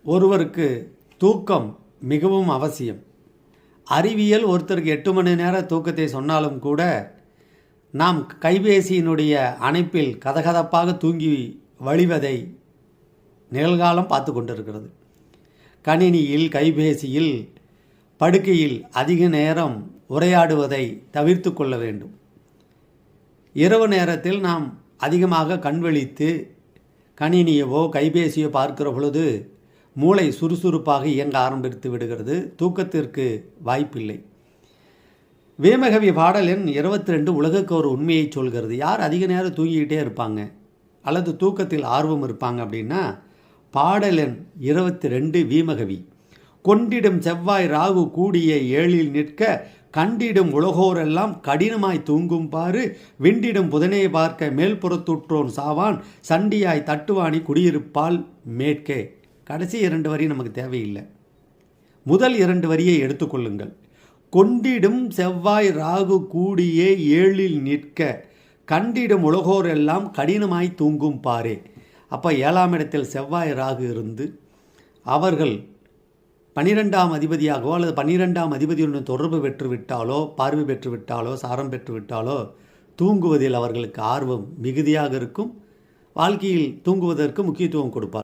ஒருவருக்கு தூக்கம் மிகவும் அவசியம். அறிவியல் ஒருத்தருக்கு 8 மணி நேர தூக்கத்தை சொன்னாலும் கூட நாம் கைபேசியினுடைய அணைப்பில் கதகதப்பாக தூங்கி வழிவதை நிகழ்காலம் பார்த்து கொண்டிருக்கிறது. கணினியில் கைபேசியில் படுக்கையில் அதிக நேரம் உரையாடுவதை தவிர்த்து கொள்ள வேண்டும். இரவு நேரத்தில் நாம் அதிகமாக கண்விழித்து கணினியவோ கைபேசியோ பார்க்கிற பொழுது மூளை சுறுசுறுப்பாக இயங்க ஆரம்பித்து விடுகிறது. தூக்கத்திற்கு வாய்ப்பில்லை. வேமகவி பாடல் எண் 22 உலகுக்கு ஒரு உண்மையை சொல்கிறது. யார் அதிக நேரம் தூங்கிக்கிட்டே இருப்பாங்க அல்லது தூக்கத்தில் ஆர்வம் இருப்பாங்க அப்படின்னா பாடல் எண் 22 வீமகவி. கொண்டிடும் செவ்வாய் ராகு கூடிய ஏழில் நிற்க கண்டிடும் உலகோரெல்லாம் கடினமாய் தூங்கும் பாரு விண்டிடும் புதனை பார்க்க மேல்புறத்துற்றோன் சாவான் சண்டியாய் தட்டுவாணி குடியிருப்பால் மேற்கே. கடைசி 2 வரி நமக்கு தேவையில்லை. முதல் 2 வரியை எடுத்துக்கொள்ளுங்கள். கொண்டிடும் செவ்வாய் ராகு கூடிய ஏழில் நிற்க கண்டிடும் உலகோர் எல்லாம் கடினமாய் தூங்கும் பாரே. அப்போ 7ஆம் இடத்தில் செவ்வாய் ராகு இருந்து அவர்கள் 12ஆம் அதிபதியாகவோ அல்லது 12ஆம் அதிபதியுடன் தொடர்பு பெற்றுவிட்டாலோ பார்வை பெற்றுவிட்டாலோ சாரம் பெற்றுவிட்டாலோ தூங்குவதில் அவர்களுக்கு ஆர்வம் மிகுதியாக இருக்கும். வாழ்க்கையில் தூங்குவதற்கு முக்கியத்துவம் கொடுப்பார்.